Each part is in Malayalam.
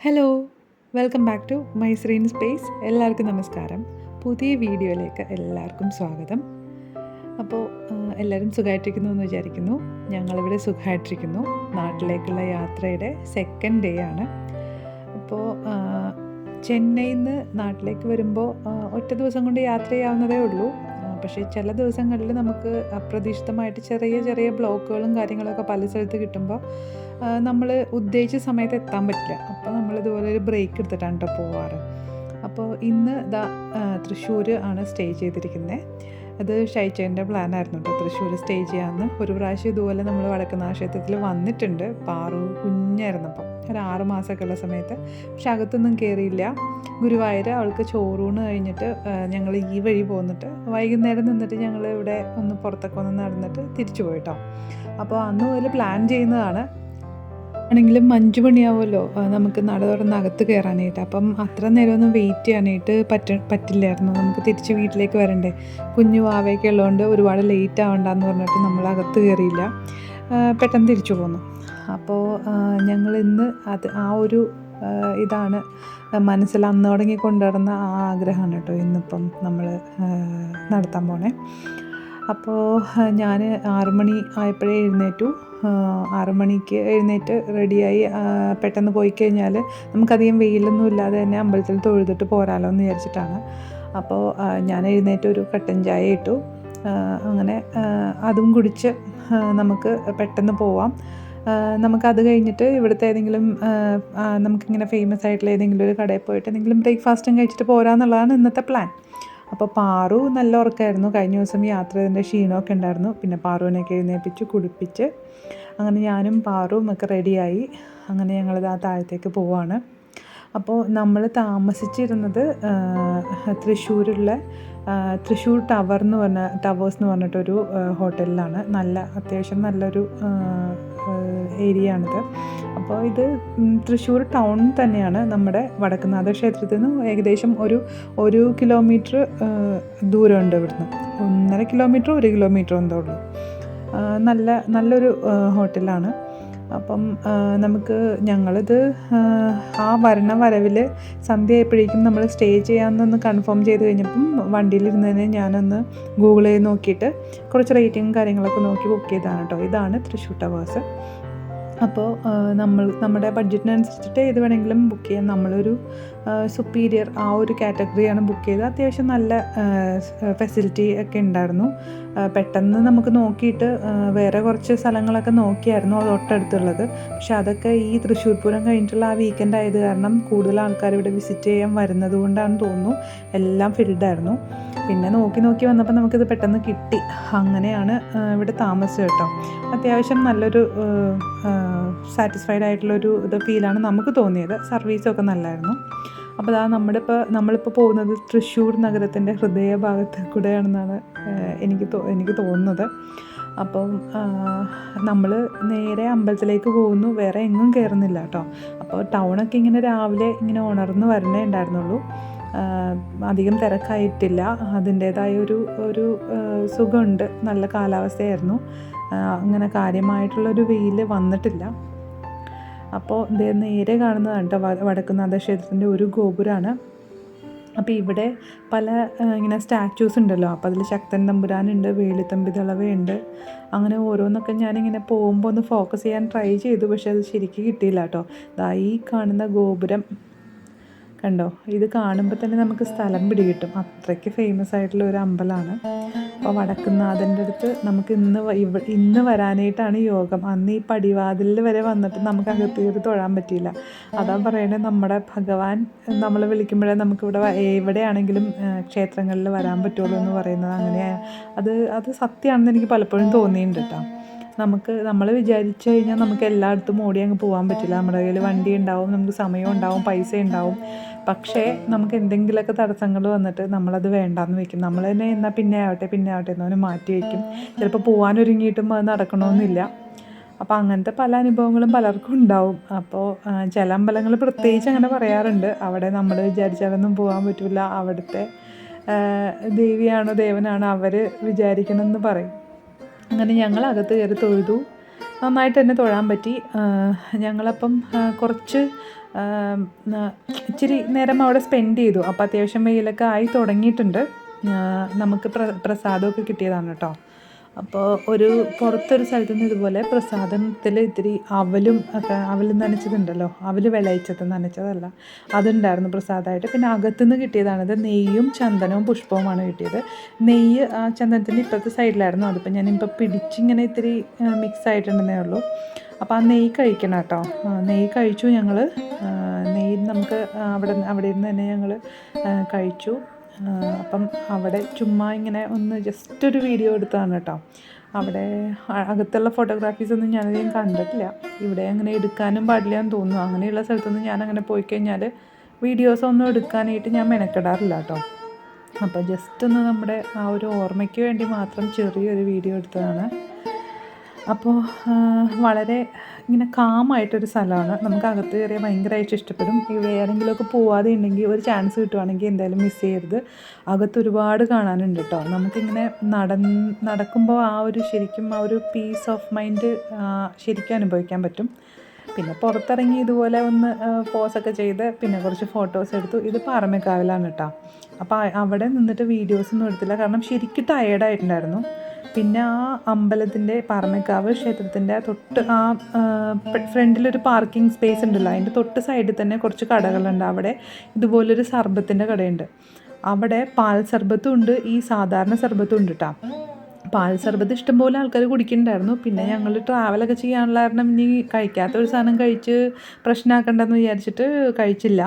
Hello, welcome back to my screen space. എല്ലാവർക്കും നമസ്കാരം. പുതിയ വീഡിയോയിലേക്ക് എല്ലാവർക്കും സ്വാഗതം. അപ്പോൾ എല്ലാവരും സുഖമായിട്ടിരിക്കുന്നു എന്ന് വിചാരിക്കുന്നു. ഞങ്ങളിവിടെ സുഖമായിട്ടിരിക്കുന്നു. നാട്ടിലേക്കുള്ള യാത്രയുടെ സെക്കൻഡ് ഡേ ആണ്. അപ്പോൾ ചെന്നൈയിൽ നിന്ന് നാട്ടിലേക്ക് വരുമ്പോൾ ഒറ്റ ദിവസം കൊണ്ട് യാത്ര ചെയ്യാവുന്നതേ ഉള്ളൂ. പക്ഷേ ചില ദിവസങ്ങളിൽ നമുക്ക് അപ്രതീക്ഷിതമായിട്ട് ചെറിയ ചെറിയ ബ്ലോക്കുകളും കാര്യങ്ങളൊക്കെ പല സ്ഥലത്ത് കിട്ടുമ്പോൾ നമ്മൾ ഉദ്ദേശിച്ച സമയത്ത് എത്താൻ പറ്റില്ല. അപ്പോൾ നമ്മളിതുപോലെ ഒരു ബ്രേക്ക് എടുത്തിട്ടാണ് കേട്ടോ പോവാറ്. അപ്പോൾ ഇന്ന് തൃശ്ശൂർ ആണ് സ്റ്റേ ചെയ്തിരിക്കുന്നത്. അത് ഷൈച്ചേൻ്റെ പ്ലാനായിരുന്നു കേട്ടോ, തൃശ്ശൂർ സ്റ്റേ ചെയ്യാമെന്ന്. ഒരു പ്രാവശ്യം ഇതുപോലെ നമ്മൾ വടക്കുന്നാഥ ക്ഷേത്രത്തിൽ വന്നിട്ടുണ്ട്. പാറു കുഞ്ഞായിരുന്നപ്പം, ഒരു 6 മാസമൊക്കെ ഉള്ള സമയത്ത്. പക്ഷെ അകത്തൊന്നും കയറിയില്ല. ഗുരുവായൂർ അവൾക്ക് ചോറൂണ് കഴിഞ്ഞിട്ട് ഞങ്ങൾ ഈ വഴി പോന്നിട്ട് വൈകുന്നേരം നിന്നിട്ട് ഞങ്ങൾ ഇവിടെ ഒന്ന് പുറത്തൊക്കെ ഒന്ന് നടന്നിട്ട് തിരിച്ചു പോയിട്ടോ. അപ്പോൾ അന്ന് മുതൽ പ്ലാൻ ചെയ്യുന്നതാണ്. ആണെങ്കിലും 5 മണിയാവുമല്ലോ നമുക്ക് നട തുറന്ന് അകത്ത് കയറാനായിട്ട്. അപ്പം അത്ര നേരമൊന്നും വെയിറ്റ് ചെയ്യാനായിട്ട് പറ്റില്ലായിരുന്നു. നമുക്ക് തിരിച്ച് വീട്ടിലേക്ക് വരണ്ടേ. കുഞ്ഞു വാവയൊക്കെ ഉള്ളതുകൊണ്ട് ഒരുപാട് ലേറ്റ് ആവണ്ടെന്ന് പറഞ്ഞിട്ട് നമ്മൾ അകത്ത് കയറിയില്ല, പെട്ടെന്ന് തിരിച്ചു പോന്നു. അപ്പോൾ ഞങ്ങൾ ഇന്ന് ആ ഒരു ഇതാണ് മനസ്സിൽ അന്ന് തുടങ്ങി കൊണ്ടുവരുന്ന ആ ആഗ്രഹമാണ് കേട്ടോ ഇന്നിപ്പം നമ്മൾ നടത്താൻ പോണേ. അപ്പോൾ ഞാൻ 6 മണി ആയപ്പോഴേ എഴുന്നേറ്റു. 6 മണിക്ക് എഴുന്നേറ്റ് റെഡിയായി പെട്ടെന്ന് പോയി കഴിഞ്ഞാൽ നമുക്കധികം വെയിലൊന്നും ഇല്ലാതെ തന്നെ അമ്പലത്തിൽ തൊഴുതിട്ട് പോരാലോ എന്ന് വിചാരിച്ചിട്ടാണ്. അപ്പോൾ ഞാൻ എഴുന്നേറ്റ് ഒരു കട്ടൻ ചായ ഇട്ടു. അങ്ങനെ അതും കുടിച്ച് നമുക്ക് പെട്ടെന്ന് പോവാം. നമുക്കത് കഴിഞ്ഞിട്ട് ഇവിടുത്തെ ഏതെങ്കിലും നമുക്കിങ്ങനെ ഫേമസ് ആയിട്ടുള്ള ഏതെങ്കിലും ഒരു കടയിൽ പോയിട്ട് എന്തെങ്കിലും ബ്രേക്ക്ഫാസ്റ്റും കഴിച്ചിട്ട് പോരാന്നുള്ളതാണ് ഇന്നത്തെ പ്ലാൻ. അപ്പോൾ പാറു നല്ല ഉറക്കമായിരുന്നു. കഴിഞ്ഞ ദിവസം യാത്രയുടെ ക്ഷീണമൊക്കെ ഉണ്ടായിരുന്നു. പിന്നെ പാറുവിനൊക്കെ എഴുന്നേൽപ്പിച്ച് കുളിപ്പിച്ച് അങ്ങനെ ഞാനും പാറുവും ഒക്കെ റെഡിയായി. അങ്ങനെ ഞങ്ങളിത് ആ താഴത്തേക്ക് പോവാണ്. അപ്പോൾ നമ്മൾ താമസിച്ചിരുന്നത് തൃശ്ശൂരുള്ള തൃശ്ശൂർ ടവേഴ്സ് എന്ന് പറഞ്ഞിട്ടൊരു ഹോട്ടലിലാണ്. അത്യാവശ്യം നല്ലൊരു ഏരിയ ആണിത്. അപ്പോൾ ഇത് തൃശ്ശൂർ ടൗൺ തന്നെയാണ്. നമ്മുടെ വടക്കുന്നാഥ ക്ഷേത്രത്തിൽ നിന്ന് ഏകദേശം ഒരു കിലോമീറ്റർ ദൂരമുണ്ട് ഇവിടുന്ന്. 1.5 കിലോമീറ്റർ 1 കിലോമീറ്റർ എന്തോ ഉള്ളൂ. നല്ലൊരു ഹോട്ടലാണ്. അപ്പം ഞങ്ങളിത് ആ വരവിൽ സന്ധ്യ ആയപ്പോഴേക്കും നമ്മൾ സ്റ്റേ ചെയ്യാമെന്നൊന്ന് കൺഫേം ചെയ്ത് കഴിഞ്ഞപ്പം വണ്ടിയിലിരുന്നതിന് ഞാനൊന്ന് ഗൂഗിൾ ചെയ്ത് നോക്കിയിട്ട് കുറച്ച് റേറ്റിംഗ് കാര്യങ്ങളൊക്കെ നോക്കി ബുക്ക് ചെയ്തതാണ് കേട്ടോ. ഇതാണ് തൃശ്ശൂർ ടവേഴ്സ്. അപ്പോൾ നമ്മുടെ ബഡ്ജറ്റിനനുസരിച്ചിട്ട് ഏത് വേണമെങ്കിലും ബുക്ക് ചെയ്യാം. നമ്മളൊരു സുപ്പീരിയർ ആ ഒരു കാറ്റഗറിയാണ് ബുക്ക് ചെയ്തത്. അത്യാവശ്യം നല്ല ഫെസിലിറ്റി ഒക്കെ ഉണ്ടായിരുന്നു. പെട്ടെന്ന് നമുക്ക് നോക്കിയിട്ട് വേറെ കുറച്ച് സ്ഥലങ്ങളൊക്കെ നോക്കിയായിരുന്നു അത് തൊട്ടടുത്തുള്ളത്. പക്ഷെ അതൊക്കെ ഈ തൃശ്ശൂർ പൂരം കഴിഞ്ഞിട്ടുള്ള ആ വീക്കെൻഡ് ആയത് കാരണം കൂടുതൽ ആൾക്കാർ ഇവിടെ വിസിറ്റ് ചെയ്യാൻ വരുന്നത് കൊണ്ടാണെന്ന് തോന്നുന്നു എല്ലാം ഫിൽഡായിരുന്നു. പിന്നെ നോക്കി വന്നപ്പോൾ നമുക്കിത് പെട്ടെന്ന് കിട്ടി. അങ്ങനെയാണ് ഇവിടെ താമസം കേട്ടോ. അത്യാവശ്യം നല്ലൊരു സാറ്റിസ്ഫൈഡ് ആയിട്ടുള്ളൊരു ഫീലാണ് നമുക്ക് തോന്നിയത്. സർവീസൊക്കെ നല്ലതായിരുന്നു. അപ്പോൾ നമ്മളിപ്പോൾ പോകുന്നത് തൃശ്ശൂർ നഗരത്തിൻ്റെ ഹൃദയഭാഗത്ത് കൂടെയാണെന്നാണ് എനിക്ക് തോന്നുന്നത്. അപ്പം നമ്മൾ നേരെ അമ്പലത്തിലേക്ക് പോകുന്നു, വേറെ എങ്ങും കയറുന്നില്ല കേട്ടോ. അപ്പോൾ ടൗണൊക്കെ ഇങ്ങനെ രാവിലെ ഇങ്ങനെ ഉണർന്ന് വരണേ ഉണ്ടായിരുന്നുള്ളൂ. അധികം തിരക്കായിട്ടില്ല. അതിൻ്റേതായ ഒരു സുഖമുണ്ട്. നല്ല കാലാവസ്ഥയായിരുന്നു. അങ്ങനെ കാര്യമായിട്ടുള്ളൊരു വെയിൽ വന്നിട്ടില്ല. അപ്പോൾ നേരെ കാണുന്നതാണ് കേട്ടോ വടക്കുന്നാഥ ക്ഷേത്രത്തിൻ്റെ ഒരു ഗോപുരമാണ്. അപ്പോൾ ഇവിടെ പല ഇങ്ങനെ സ്റ്റാച്യൂസ് ഉണ്ടല്ലോ. അപ്പോൾ അതിൽ ശക്തൻ തമ്പുരാനുണ്ട്, വേളിത്തമ്പി ദളവയുണ്ട്. അങ്ങനെ ഓരോന്നൊക്കെ ഞാനിങ്ങനെ പോകുമ്പോൾ ഒന്ന് ഫോക്കസ് ചെയ്യാൻ ട്രൈ ചെയ്തു. പക്ഷേ അത് ശരിക്കും കിട്ടിയില്ല കേട്ടോ. ഈ കാണുന്ന ഗോപുരം കണ്ടോ, ഇത് കാണുമ്പോൾ തന്നെ നമുക്ക് സ്ഥലം പിടികിട്ടും. അത്രയ്ക്ക് ഫേമസ് ആയിട്ടുള്ള ഒരു അമ്പലമാണ്. അപ്പോൾ വടക്കുന്നാഥൻ്റെ അടുത്ത് നമുക്ക് ഇന്ന് വരാനായിട്ടാണ് യോഗം. അന്ന് ഈ പടിവാതിലിൽ വരെ വന്നിട്ട് നമുക്ക് അകത്ത് കയറി തൊഴാൻ പറ്റിയില്ല. അതാ പറയണത്, നമ്മുടെ ഭഗവാൻ നമ്മൾ വിളിക്കുമ്പോഴേ നമുക്കിവിടെ എവിടെയാണെങ്കിലും ക്ഷേത്രങ്ങളിൽ വരാൻ പറ്റുള്ളൂ എന്ന് പറയുന്നത്. അങ്ങനെ അത് സത്യമാണെന്ന് എനിക്ക് പലപ്പോഴും തോന്നിയിട്ടുണ്ട് കേട്ടോ. നമ്മൾ വിചാരിച്ചു കഴിഞ്ഞാൽ നമുക്ക് എല്ലായിടത്തും ഓടി അങ്ങ് പോകാൻ പറ്റില്ല. നമ്മുടെ കയ്യിൽ വണ്ടി ഉണ്ടാവും, നമുക്ക് സമയം ഉണ്ടാവും, പൈസ ഉണ്ടാവും. പക്ഷേ നമുക്ക് എന്തെങ്കിലുമൊക്കെ തടസ്സങ്ങൾ വന്നിട്ട് നമ്മളത് വേണ്ടാന്ന് വെക്കും. നമ്മൾ തന്നെ എന്നാൽ പിന്നെ ആവട്ടെ എന്നവന് മാറ്റി വയ്ക്കും. ചിലപ്പോൾ പോകാനൊരുങ്ങിയിട്ടും അത് നടക്കണമെന്നില്ല. അപ്പോൾ അങ്ങനത്തെ പല അനുഭവങ്ങളും പലർക്കും ഉണ്ടാവും. അപ്പോൾ ചില അമ്പലങ്ങൾ പ്രത്യേകിച്ച് അങ്ങനെ പറയാറുണ്ട്, അവിടെ നമ്മൾ വിചാരിച്ചാലൊന്നും പോകാൻ പറ്റില്ല, അവിടുത്തെ ദേവിയാണോ ദേവനാണോ അവർ വിചാരിക്കണമെന്ന് പറയും. അങ്ങനെ ഞങ്ങൾ അകത്ത് കയറി തൊഴുതു. നന്നായിട്ട് തന്നെ തൊഴാൻ പറ്റി. ഞങ്ങളപ്പം കുറച്ച് ഇച്ചിരി നേരം അവിടെ സ്പെൻഡ് ചെയ്തു. അപ്പോൾ അത്യാവശ്യം വെയിലൊക്കെ ആയി തുടങ്ങിയിട്ടുണ്ട്. നമുക്ക് പ്രസാദമൊക്കെ കിട്ടിയതാണ് കേട്ടോ. അപ്പോൾ പുറത്തൊരു സ്ഥലത്തു നിന്ന് ഇതുപോലെ പ്രസാദത്തിൽ ഇത്തിരി അവലും നനച്ചതുണ്ടല്ലോ, വിളയിച്ചത് നനച്ചതല്ല, അതുണ്ടായിരുന്നു പ്രസാദമായിട്ട്. പിന്നെ അകത്തുനിന്ന് കിട്ടിയതാണിത്. നെയ്യും ചന്ദനവും പുഷ്പവുമാണ് കിട്ടിയത്. നെയ്യ് ആ ചന്ദനത്തിൻ്റെ ഇപ്പുറത്തെ സൈഡിലായിരുന്നു. അതിപ്പോൾ ഞാനിപ്പോൾ പിടിച്ചിങ്ങനെ ഇത്തിരി മിക്സ് ആയിട്ടുണ്ടെന്നേ ഉള്ളൂ. അപ്പോൾ ആ നെയ്യ് കഴിക്കണം കേട്ടോ. നെയ്യ് കഴിച്ചു ഞങ്ങൾ. നെയ്യ് നമുക്ക് അവിടെ ഇരുന്ന് തന്നെ ഞങ്ങൾ കഴിച്ചു. അപ്പം അവിടെ ചുമ്മാ ഇങ്ങനെ ഒന്ന് ജസ്റ്റ് ഒരു വീഡിയോ എടുത്തതാണ് കേട്ടോ. അവിടെ അകത്തുള്ള ഫോട്ടോഗ്രാഫീസൊന്നും ഞാനധികം കണ്ടിട്ടില്ല. ഇവിടെ അങ്ങനെ എടുക്കാനും പാടില്ല എന്ന് തോന്നുന്നു. അങ്ങനെയുള്ള സ്ഥലത്തൊന്നും ഞാനങ്ങനെ പോയി കഴിഞ്ഞാൽ വീഡിയോസൊന്നും എടുക്കാനായിട്ട് ഞാൻ മെനക്കെടാറില്ല കേട്ടോ. അപ്പോൾ ജസ്റ്റ് ഒന്ന് നമ്മുടെ ആ ഒരു ഓർമ്മയ്ക്ക് വേണ്ടി മാത്രം ചെറിയൊരു വീഡിയോ എടുത്തതാണ്. അപ്പോൾ വളരെ ഇങ്ങനെ കാമായിട്ടൊരു സ്ഥലമാണ്. നമുക്ക് അകത്ത് കയറിയാൽ ഭയങ്കരമായിട്ട് ഇഷ്ടപ്പെടും. ഇവിടെ ആരെങ്കിലുമൊക്കെ പോവാതെ ഉണ്ടെങ്കിൽ ഒരു ചാൻസ് കിട്ടുവാണെങ്കിൽ എന്തായാലും മിസ് ചെയ്യരുത്. അകത്ത് ഒരുപാട് കാണാനുണ്ട് കേട്ടോ. നമുക്കിങ്ങനെ നടക്കുമ്പോൾ ശരിക്കും ആ ഒരു പീസ് ഓഫ് മൈൻഡ് ശരിക്കും അനുഭവിക്കാൻ പറ്റും. പിന്നെ പുറത്തിറങ്ങി ഇതുപോലെ ഒന്ന് പോസൊക്കെ ചെയ്ത് പിന്നെ കുറച്ച് ഫോട്ടോസ് എടുത്തു. ഇത് പാറമേക്കാവിലാണ് കേട്ടോ. അപ്പോൾ അവിടെ നിന്നിട്ട് വീഡിയോസൊന്നും എടുത്തില്ല, കാരണം ശരിക്കും ടയേർഡായിട്ടുണ്ടായിരുന്നു. പിന്നെ ആ അമ്പലത്തിൻ്റെ പാറമേക്കാവ് ക്ഷേത്രത്തിൻ്റെ തൊട്ട് ആ ഫ്രണ്ടിലൊരു പാർക്കിംഗ് സ്പേസ് ഉണ്ടല്ലോ, അതിൻ്റെ തൊട്ട് സൈഡിൽ തന്നെ കുറച്ച് കടകളുണ്ട്. അവിടെ ഇതുപോലൊരു സർബത്തിൻ്റെ കടയുണ്ട്. അവിടെ പാൽ സർബത്തും ഉണ്ട്, ഈ സാധാരണ സർബത്തും ഉണ്ട് കേട്ടോ. പാൽ സർബത്ത് ഇഷ്ടംപോലെ ആൾക്കാർ കുടിക്കുന്നുണ്ടായിരുന്നു. പിന്നെ ഞങ്ങൾ ട്രാവലൊക്കെ ചെയ്യാനുള്ള കാരണം ഇനി കഴിക്കാത്ത ഒരു സാധനം കഴിച്ച് പ്രശ്നമാക്കണ്ടെന്ന് വിചാരിച്ചിട്ട് കഴിച്ചില്ല.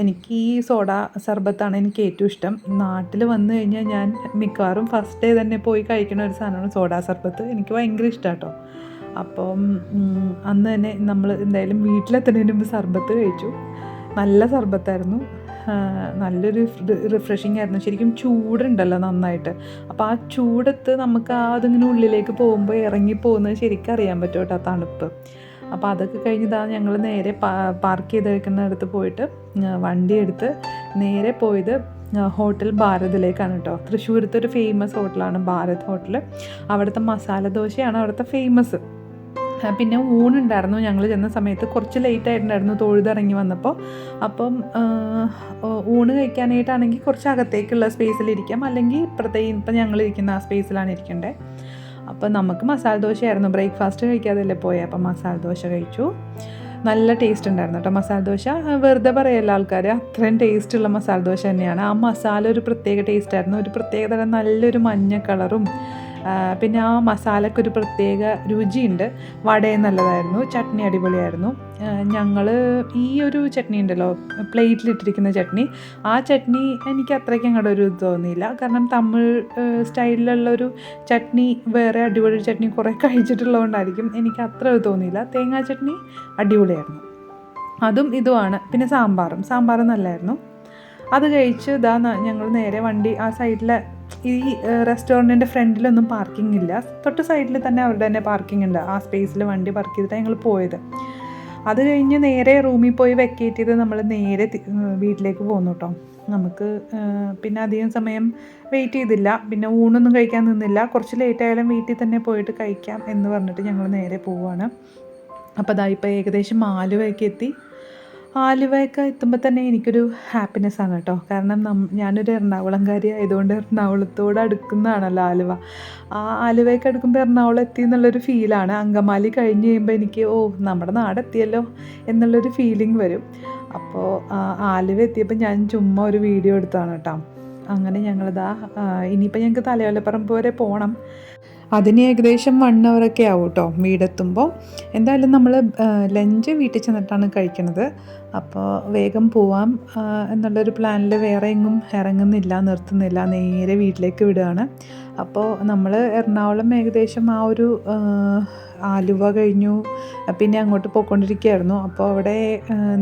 എനിക്ക് ഈ സോഡ സർബത്താണ് എനിക്ക് ഏറ്റവും ഇഷ്ടം. നാട്ടിൽ വന്നു കഴിഞ്ഞാൽ ഞാൻ മിക്കവാറും ഫസ്റ്റ് ഡേ തന്നെ പോയി കഴിക്കുന്ന ഒരു സാധനമാണ് സോഡ സർബത്ത്. എനിക്ക് ഭയങ്കര ഇഷ്ടമാണ് കേട്ടോ. അപ്പം അന്ന് തന്നെ നമ്മൾ എന്തായാലും വീട്ടിലെത്തുന്നതിന് മുമ്പ് സർബത്ത് കഴിച്ചു. നല്ല സർബത്തായിരുന്നു. നല്ലൊരു റിഫ്രഷിങ് ആയിരുന്നു. ശരിക്കും ചൂടുണ്ടല്ലോ നന്നായിട്ട്. അപ്പോൾ ആ ചൂടത്ത് നമുക്ക് അതിങ്ങനെ ഉള്ളിലേക്ക് പോകുമ്പോൾ ഇറങ്ങിപ്പോകുന്നത് ശരിക്കും അറിയാൻ പറ്റും കേട്ടോ, തണുപ്പ്. അപ്പോൾ അതൊക്കെ കഴിഞ്ഞതാണ് ഞങ്ങൾ നേരെ പാർക്ക് ചെയ്ത് വെക്കുന്നിടത്ത് പോയിട്ട് വണ്ടി എടുത്ത് നേരെ പോയത് ഹോട്ടൽ ഭാരതിലേക്കാണ് കേട്ടോ. തൃശ്ശൂരത്തെ ഒരു ഫേമസ് ഹോട്ടലാണ് ഭാരത് ഹോട്ടൽ. അവിടുത്തെ മസാല ദോശയാണ് അവിടുത്തെ ഫേമസ്. പിന്നെ ഊണുണ്ടായിരുന്നു. ഞങ്ങൾ ചെന്ന സമയത്ത് കുറച്ച് ലേറ്റ് ആയിട്ടുണ്ടായിരുന്നു തൊഴുതിറങ്ങി വന്നപ്പോൾ. അപ്പം ഊണ് കഴിക്കാനായിട്ടാണെങ്കിൽ കുറച്ച് അകത്തേക്കുള്ള സ്പേസിലിരിക്കാം, അല്ലെങ്കിൽ ഇപ്പം ഞങ്ങളിരിക്കുന്ന ആ സ്പേസിലാണ് ഇരിക്കേണ്ടത്. അപ്പോൾ നമുക്ക് മസാല ദോശയായിരുന്നു. ബ്രേക്ക്ഫാസ്റ്റ് കഴിക്കാതല്ലേ പോയത്. അപ്പം മസാല ദോശ കഴിച്ചു. നല്ല ടേസ്റ്റ് ഉണ്ടായിരുന്നു കേട്ടോ മസാല ദോശ. വെറുതെ പറയല്ല ആൾക്കാർ, അത്രയും ടേസ്റ്റുള്ള മസാല ദോശ തന്നെയാണ്. ആ മസാല ഒരു പ്രത്യേക ടേസ്റ്റായിരുന്നു. ഒരു പ്രത്യേക തരം നല്ലൊരു മഞ്ഞ കളറും പിന്നെ ആ മസാലയ്ക്കൊരു പ്രത്യേക രുചിയുണ്ട്. വടയും നല്ലതായിരുന്നു. ചട്നി അടിപൊളിയായിരുന്നു. ഞങ്ങൾ ഈ ഒരു ചട്നി ഉണ്ടല്ലോ, പ്ലേറ്റിലിട്ടിരിക്കുന്ന ചട്നി, ആ ചട്നി എനിക്ക് അത്രയ്ക്ക് അങ്ങോട്ട് ഒരു ഇത് തോന്നിയില്ല. കാരണം തമിഴ് സ്റ്റൈലിലുള്ളൊരു ചട്നി, വേറെ അടിപൊളി ചട്നി കുറേ കഴിച്ചിട്ടുള്ളതുകൊണ്ടായിരിക്കും എനിക്ക് അത്ര ഇത് തോന്നിയില്ല. തേങ്ങാ ചട്നി അടിപൊളിയായിരുന്നു. അതും ഇതുമാണ്. പിന്നെ സാമ്പാറും നല്ലതായിരുന്നു. അത് കഴിച്ച് ഞങ്ങൾ നേരെ വണ്ടി ആ സൈഡിലെ ഈ റെസ്റ്റോറൻറ്റിൻ്റെ ഫ്രണ്ടിലൊന്നും പാർക്കിംഗ് ഇല്ല. തൊട്ട് സൈഡിൽ തന്നെ അവരുടെ തന്നെ പാർക്കിംഗ് ഉണ്ട്. ആ സ്പേസിൽ വണ്ടി പാർക്ക് ചെയ്തിട്ടാണ് ഞങ്ങൾ പോയത്. അത് കഴിഞ്ഞ് നേരെ റൂമിൽ പോയി വെക്കേറ്റ് ചെയ്ത് നമ്മൾ നേരെ വീട്ടിലേക്ക് പോന്നു കേട്ടോ. നമുക്ക് പിന്നെ അധികം സമയം വെയിറ്റ് ചെയ്തില്ല. പിന്നെ ഊണൊന്നും കഴിക്കാൻ നിന്നില്ല. കുറച്ച് ലേറ്റ് ആയാലും വീട്ടിൽ തന്നെ പോയിട്ട് കഴിക്കാം എന്ന് പറഞ്ഞിട്ട് ഞങ്ങൾ നേരെ പോവുകയാണ്. അപ്പോൾ ഇപ്പോൾ ഏകദേശം ആലുവയൊക്കെ എത്തി. ആലുവയൊക്കെ എത്തുമ്പോൾ തന്നെ എനിക്കൊരു ഹാപ്പിനെസ്സാണ് കേട്ടോ. കാരണം ഞാനൊരു എറണാകുളംകാരി ആയതുകൊണ്ട് എറണാകുളത്തോട് അടുക്കുന്നതാണല്ലോ ആലുവ. ആ ആലുവയൊക്കെ അടുക്കുമ്പോൾ എറണാകുളം എത്തി എന്നുള്ളൊരു ഫീലാണ്. അങ്കമാലി കഴിഞ്ഞ് കഴിയുമ്പോൾ എനിക്ക് നമ്മുടെ നാടെത്തിയല്ലോ എന്നുള്ളൊരു ഫീലിംഗ് വരും. അപ്പോൾ ആലുവ എത്തിയപ്പോൾ ഞാൻ ചുമ്മാ ഒരു വീഡിയോ എടുത്തതാണ് കേട്ടോ. അങ്ങനെ ഇനിയിപ്പോൾ ഞങ്ങൾക്ക് തലയോലപ്പറമ്പ് വരെ പോകണം. അതിന് ഏകദേശം 1 hour ആവും കേട്ടോ വീടെത്തുമ്പോൾ. എന്തായാലും നമ്മൾ ലഞ്ച് വീട്ടിൽ ചെന്നിട്ടാണ് കഴിക്കുന്നത്. അപ്പോൾ വേഗം പോവാം എന്നുള്ളൊരു പ്ലാനിൽ വേറെ എങ്ങും നിർത്തുന്നില്ല, നേരെ വീട്ടിലേക്ക് വിടുകയാണ്. അപ്പോൾ നമ്മൾ എറണാകുളം ഏകദേശം ആ ഒരു ആലുവ കഴിഞ്ഞു, പിന്നെ അങ്ങോട്ട് പോയിക്കൊണ്ടിരിക്കുകയായിരുന്നു. അപ്പോൾ അവിടെ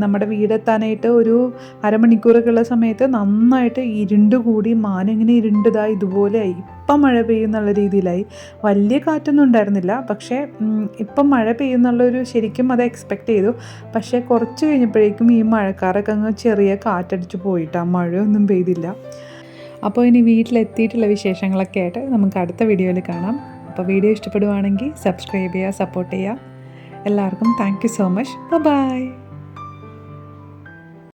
നമ്മുടെ വീടെത്താനായിട്ട് ഒരു അരമണിക്കൂറൊക്കെ ഉള്ള സമയത്ത് നന്നായിട്ട് ഇരുണ്ടുകൂടി, മാനിങ്ങനെ ഇരുണ്ടതായി ഇതുപോലെയായി. ഇപ്പം മഴ പെയ്യുന്നുള്ള രീതിയിലായി. വലിയ കാറ്റൊന്നും ഉണ്ടായിരുന്നില്ല, പക്ഷേ ഇപ്പം മഴ പെയ്യുന്നുള്ളൊരു ശരിക്കും അത് എക്സ്പെക്റ്റ് ചെയ്തു. പക്ഷേ കുറച്ച് കഴിഞ്ഞപ്പോഴേക്കും ഈ മഴക്കാരൊക്കെ അങ്ങ് ചെറിയ കാറ്റടിച്ച് പോയിട്ടാണ്, മഴയൊന്നും പെയ്തില്ല. അപ്പോൾ ഇനി വീട്ടിലെത്തിയിട്ടുള്ള വിശേഷങ്ങളൊക്കെ ആയിട്ട് നമുക്ക് അടുത്ത വീഡിയോയിൽ കാണാം. അപ്പോൾ വീഡിയോ ഇഷ്ടപ്പെടുവാണെങ്കിൽ സബ്സ്ക്രൈബ് ചെയ്യുക, സപ്പോർട്ട് ചെയ്യുക. എല്ലാവർക്കും thank you so much. By.